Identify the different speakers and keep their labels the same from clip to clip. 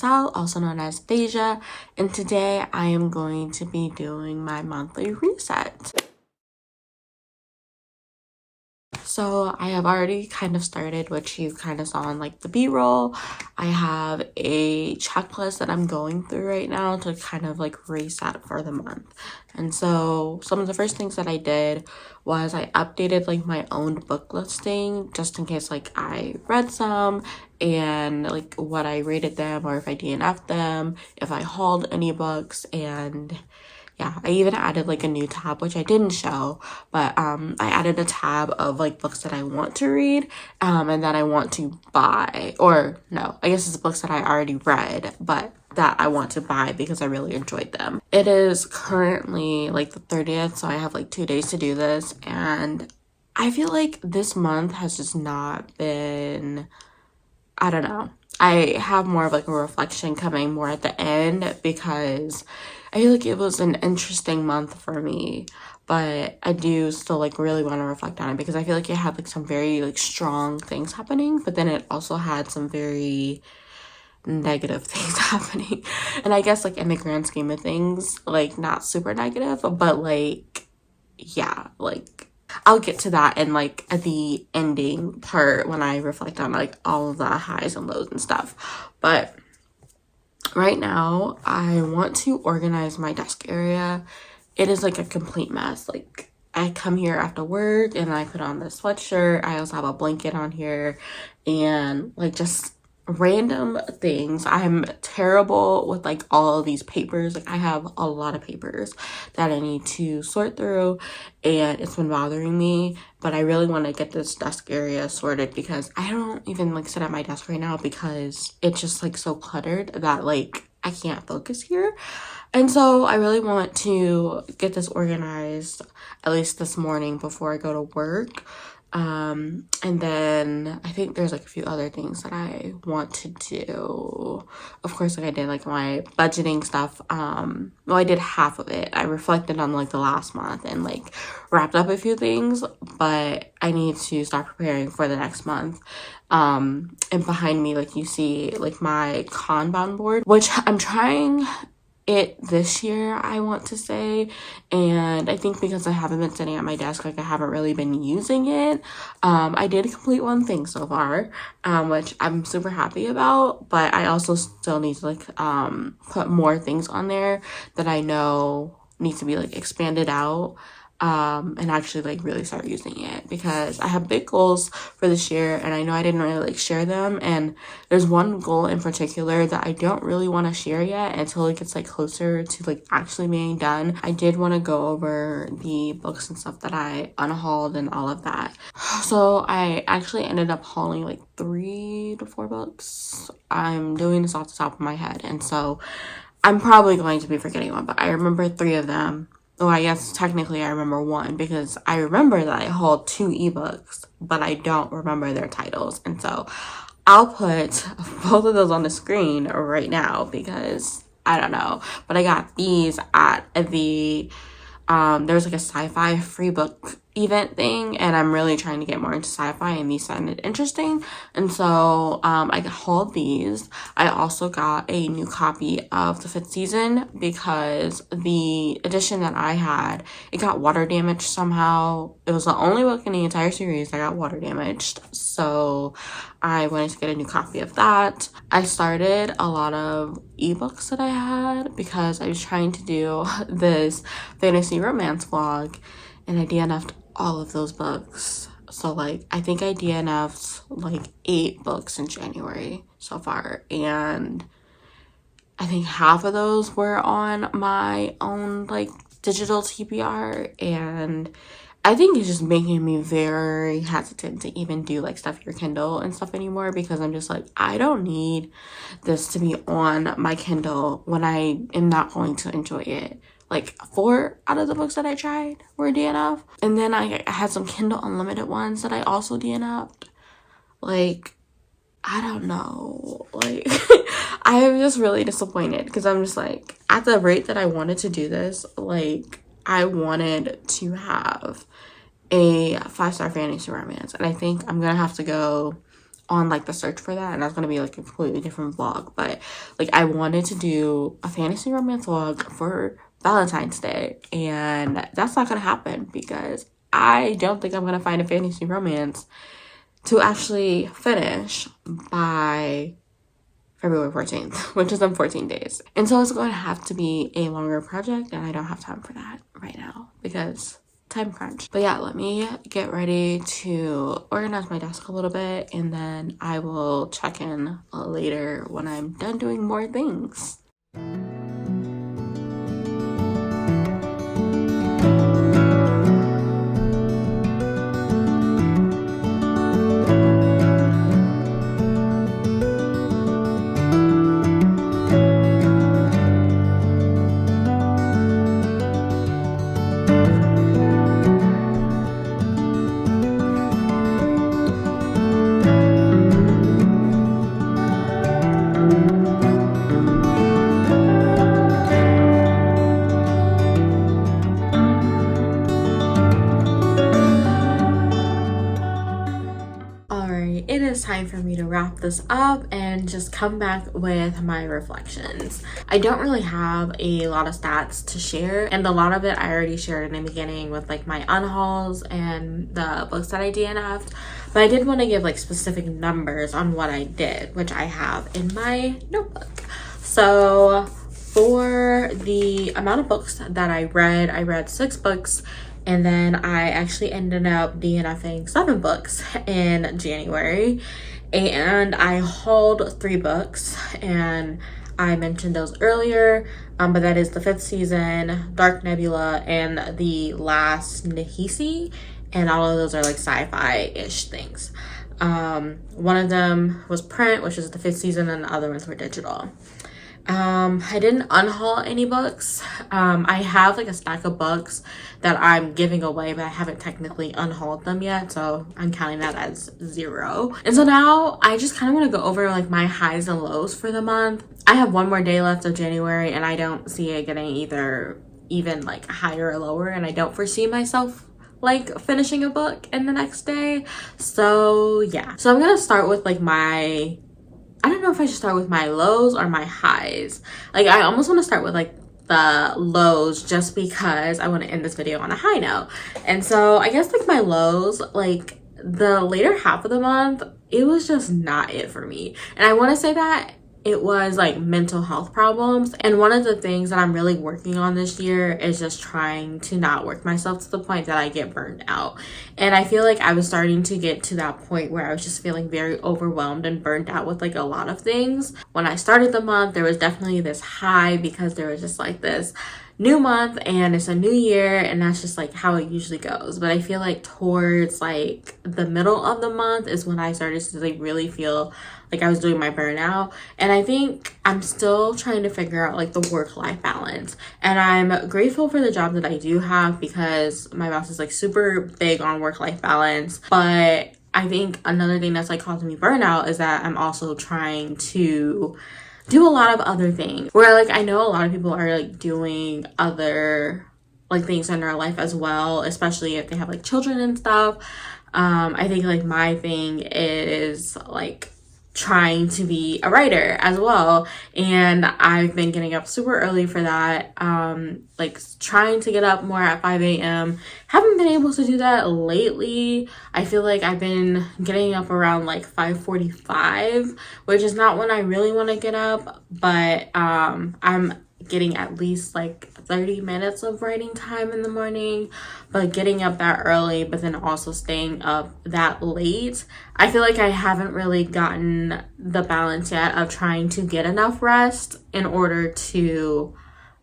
Speaker 1: Giselle, also known as Deja, and today I am going to be doing my monthly reset. So I have already kind of started, which you kind of saw in like the b-roll. I have a checklist that I'm going through right now to kind of like reset for the month. And so some of the first things that I did was I updated like my own book listing just in case like I read some and like what I rated them, or if I DNF'd them, if I hauled any books. And yeah, I even added like a new tab, which I didn't show, but I added a tab of like books that I want to read and that I want to buy, or no, I guess it's books that I already read but that I want to buy because I really enjoyed them. It is currently like the 30th, so I have like 2 days to do this, and I feel like this month has just not been, I don't know. I have more of like a reflection coming more at the end because I feel like it was an interesting month for me, but I do still like really want to reflect on it because I feel like it had like some very like strong things happening, but then it also had some very negative things happening. And I guess like in the grand scheme of things, like not super negative, but like, yeah, like I'll get to that in like at the ending part when I reflect on like all of the highs and lows and stuff. But right now I want to organize my desk area. It is like a complete mess. Like I come here after work and I put on this sweatshirt. I also have a blanket on here and like just random things. I'm terrible with like all of these papers. Like I have a lot of papers that I need to sort through and it's been bothering me, but I really want to get this desk area sorted because I don't even like sit at my desk right now because it's just like so cluttered that like I can't focus here. And so I really want to get this organized at least this morning before I go to work. And then I think there's like a few other things that I want to do. Of course, like I did like my budgeting stuff. Well, I did half of it. I reflected on like the last month and like wrapped up a few things, but I need to start preparing for the next month. And behind me, like you see like my Kanban board, which I'm trying it this year, I want to say, and I think because I haven't been sitting at my desk, like I haven't really been using it. I did complete one thing so far, which I'm super happy about, but I also still need to like put more things on there that I know need to be like expanded out and actually like really start using it because I have big goals for this year and I know I didn't really like share them, and there's one goal in particular that I don't really want to share yet until it gets like closer to like actually being done. I did want to go over the books and stuff that I unhauled and all of that. So I actually ended up hauling like 3 to 4 books. I'm doing this off the top of my head, and so I'm probably going to be forgetting one, but I remember 3 of them. Oh, I guess technically I remember 1 because I remember that I hauled 2 ebooks, but I don't remember their titles. And so I'll put both of those on the screen right now because I don't know. But I got these at the, there's like a sci-fi free book event thing, and I'm really trying to get more into sci-fi, and these sounded interesting, and so I hauled these. I also got a new copy of the 5th season because the edition that I had, it got water damaged somehow. It was the only book in the entire series that got water damaged, so I wanted to get a new copy of that. I started a lot of ebooks that I had because I was trying to do this fantasy romance vlog, and I DNF'd all of those books. So like I think I DNF'd like 8 books in January so far, and I think half of those were on my own like digital TBR, and I think it's just making me very hesitant to even do like stuff your Kindle and stuff anymore because I'm just like, I don't need this to be on my Kindle when I am not going to enjoy it. Like 4 out of the books that I tried were DNF, and then I had some Kindle Unlimited ones that I also DNF'd. Like, I don't know, like I am just really disappointed because I'm just like, at the rate that I wanted to do this, like I wanted to have a 5-star fantasy romance, and I think I'm gonna have to go on like the search for that, and that's gonna be like a completely different vlog. But like I wanted to do a fantasy romance vlog for Valentine's Day, and that's not gonna happen because I don't think I'm gonna find a fantasy romance to actually finish by February 14th, which is in 14 days. And so it's going to have to be a longer project, and I don't have time for that right now because time crunch. But yeah, let me get ready to organize my desk a little bit, and then I will check in later when I'm done doing more things. It is time for me to wrap this up and just come back with my reflections. I don't really have a lot of stats to share, and a lot of it I already shared in the beginning with like my unhauls and the books that I DNF'd, but I did want to give like specific numbers on what I did, which I have in my notebook. So for the amount of books that I read 6 books. And then I actually ended up DNFing 7 books in January. And I hauled 3 books. And I mentioned those earlier. But that is the 5th season, Dark Nebula, and the last Nehisi. And all of those are like sci-fi-ish things. One of them was print, which is the 5th season, and the other ones were digital. I didn't unhaul any books. I have like a stack of books that I'm giving away, but I haven't technically unhauled them yet, so I'm counting that as 0. And so now I just kind of want to go over like my highs and lows for the month. I have 1 more day left of January, and I don't see it getting even like higher or lower, and I don't foresee myself like finishing a book in the next day. So yeah, so I'm gonna start with like I don't know if I should start with my lows or my highs. Like I almost want to start with like the lows just because I want to end this video on a high note. And so I guess like my lows, like the later half of the month, it was just not it for me. And I want to say that it was like mental health problems. And one of the things that I'm really working on this year is just trying to not work myself to the point that I get burned out. And I feel like I was starting to get to that point where I was just feeling very overwhelmed and burned out with like a lot of things. When I started the month, there was definitely this high because there was just like this new month and it's a new year, and that's just like how it usually goes. But I feel like towards like the middle of the month is when I started to like really feel like I was doing my burnout. And I think I'm still trying to figure out like the work-life balance. And I'm grateful for the job that I do have because my boss is like super big on work-life balance. But I think another thing that's like causing me burnout is that I'm also trying to do a lot of other things where like I know a lot of people are like doing other like things in their life as well, especially if they have like children and stuff. I think like my thing is like trying to be a writer as well, and I've been getting up super early for that, like trying to get up more at 5 a.m. Haven't been able to do that lately. I feel like I've been getting up around like 5:45, which is not when I really want to get up, but I'm getting at least like 30 minutes of writing time in the morning. But getting up that early but then also staying up that late, I feel like I haven't really gotten the balance yet of trying to get enough rest in order to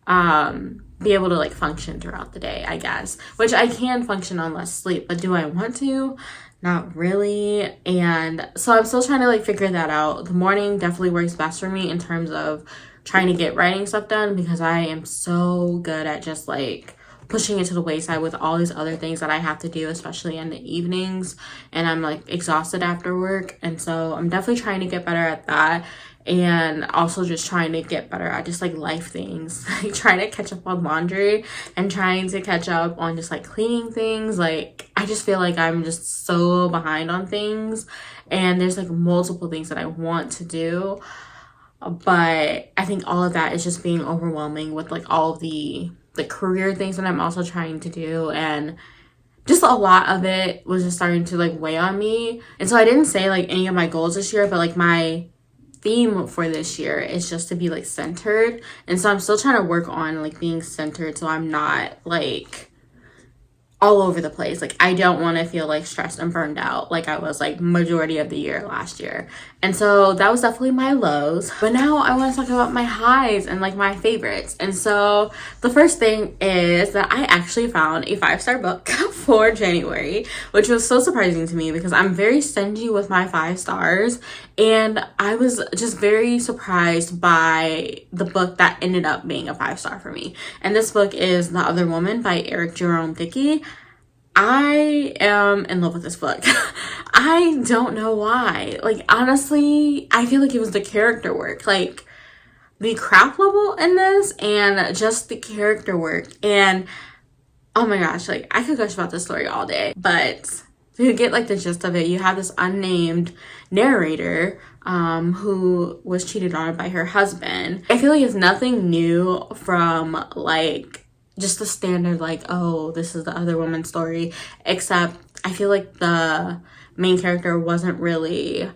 Speaker 1: be able to like function throughout the day, I guess, which I can function on less sleep, but do I want to? Not really. And so I'm still trying to like figure that out. The morning definitely works best for me in terms of trying to get writing stuff done because I am so good at just like pushing it to the wayside with all these other things that I have to do, especially in the evenings, and I'm like exhausted after work. And so I'm definitely trying to get better at that. and also just trying to get better at just like life things, like trying to catch up on laundry and trying to catch up on just like cleaning things. Like I just feel like I'm just so behind on things, and there's like multiple things that I want to do, but I think all of that is just being overwhelming with like all of the career things that I'm also trying to do, and just a lot of it was just starting to like weigh on me. And so I didn't say like any of my goals this year, but like my theme for this year is just to be like centered. And so I'm still trying to work on like being centered, so I'm not like all over the place. Like I don't want to feel like stressed and burned out like I was like majority of the year last year. And so that was definitely my lows. But now I want to talk about my highs and like my favorites. And so the first thing is that I actually found a 5-star book for January, which was so surprising to me because I'm very stingy with my 5 stars. And I was just very surprised by the book that ended up being a 5-star for me. And this book is The Other Woman by Jerome Dickey. I am in love with this book. I don't know why. Like, honestly, I feel like it was the character work. Like, the craft level in this and just the character work. And, oh my gosh, like, I could gush about this story all day. But to get, like, the gist of it, you have this unnamed narrator who was cheated on by her husband. I feel like it's nothing new from, like, just the standard, like, oh, this is the other woman's story, except I feel like the main character wasn't really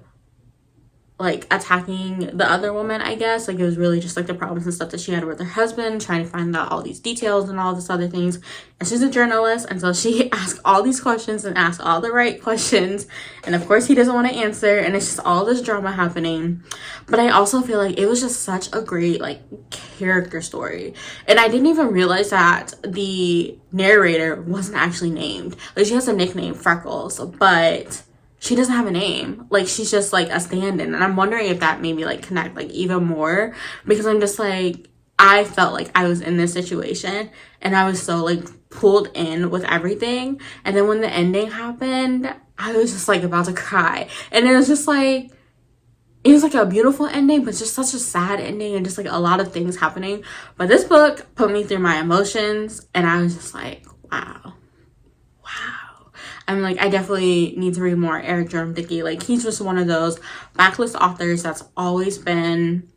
Speaker 1: like attacking the other woman, I guess. Like it was really just like the problems and stuff that she had with her husband, trying to find out all these details and all this other things. And she's a journalist, and so she asked all these questions and asked all the right questions, and of course he doesn't want to answer, and it's just all this drama happening. But I also feel like it was just such a great like character story, and I didn't even realize that the narrator wasn't actually named. Like she has a nickname, Freckles, but she doesn't have a name. Like she's just like a stand-in, and I'm wondering if that made me like connect like even more, because I'm just like, I felt like I was in this situation and I was so like pulled in with everything. And then when the ending happened, I was just like about to cry, and it was just like, it was like a beautiful ending, but just such a sad ending, and just like a lot of things happening. But this book put me through my emotions, and I was just like, wow. I'm like, I definitely need to read more Jerome Dickey. Like, he's just one of those backlist authors that's always been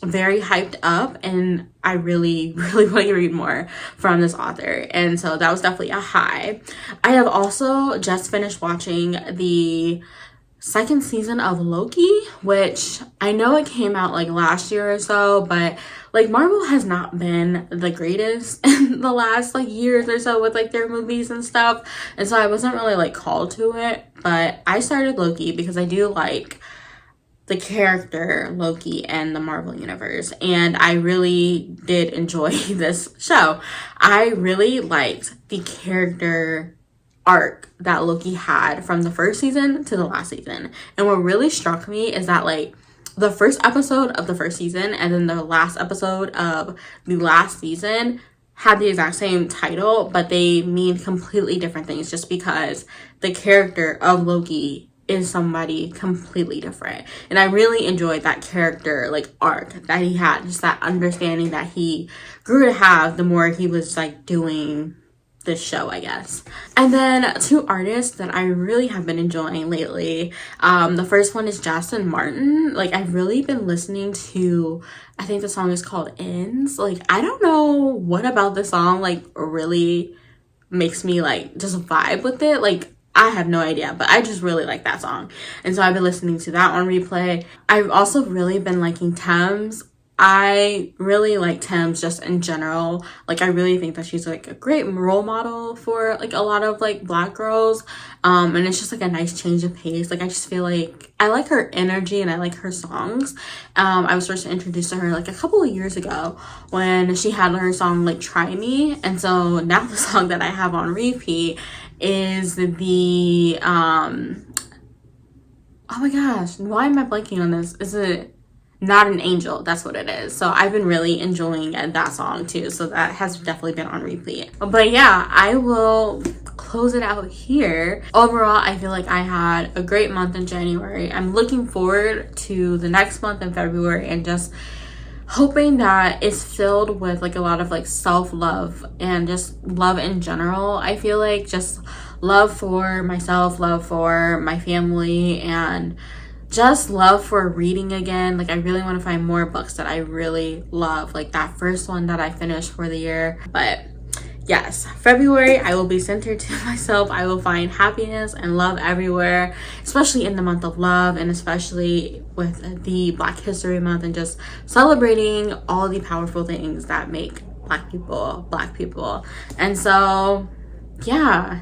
Speaker 1: very hyped up, and I really, really want to read more from this author. And so that was definitely a high. I have also just finished watching the 2nd season of Loki, which I know it came out like last year or so, but like Marvel has not been the greatest in the last like years or so with like their movies and stuff, and so I wasn't really like called to it. But I started Loki because I do like the character Loki and the Marvel universe, and I really did enjoy this show. I really liked the character arc that Loki had from the 1st season to the last season. And what really struck me is that like the first episode of the 1st season and then the last episode of the last season had the exact same title, but they mean completely different things, just because the character of Loki is somebody completely different. And I really enjoyed that character like arc that he had, just that understanding that he grew to have the more he was like doing this show, I guess. And then 2 artists that I really have been enjoying lately. The first one is Justin Martin. Like, I've really been listening to, I think the song is called Ends. Like, I don't know what about the song like really makes me like just vibe with it. Like, I have no idea, but I just really like that song. And so I've been listening to that on replay. I've also really been liking Thames. I really like Thames just in general. Like, I really think that she's like a great role model for like a lot of like Black girls. And it's just like a nice change of pace. Like, I just feel like I like her energy and I like her songs. I was first introduced to her like a couple of years ago when she had her song like Try Me. And so now the song that I have on repeat is the oh my gosh, why am I blanking on this? Is it Not an Angel? That's what it is. So I've been really enjoying that song too, so that has definitely been on repeat. But yeah, I will close it out here. Overall, I feel like I had a great month in January. I'm looking forward to the next month in February and just hoping that it's filled with like a lot of like self-love and just love in general. I feel like just love for myself, love for my family, and just love for reading again. Like I really want to find more books that I really love, like that first one that I finished for the year. But yes, February, I will be centered to myself. I will find happiness and love everywhere, especially in the month of love, and especially with the Black History Month, and just celebrating all the powerful things that make Black people. And so, yeah,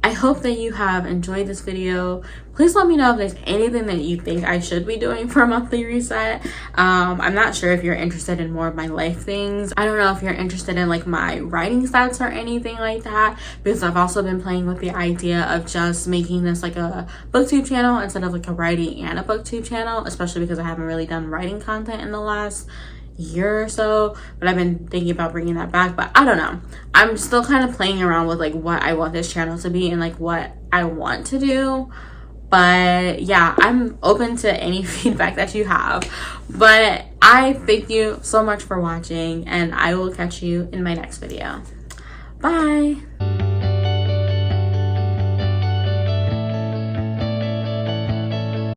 Speaker 1: I hope that you have enjoyed this video. Please let me know if there's anything that you think I should be doing for a monthly reset. I'm not sure if you're interested in more of my life things. I don't know if you're interested in like my writing stats or anything like that, because I've also been playing with the idea of just making this like a booktube channel instead of like a writing and a booktube channel, especially because I haven't really done writing content in the last year or so, but I've been thinking about bringing that back. But I don't know, I'm still kind of playing around with like what I want this channel to be and like what I want to do. But yeah, I'm open to any feedback that you have. But I thank you so much for watching, and I will catch you in my next video. Bye.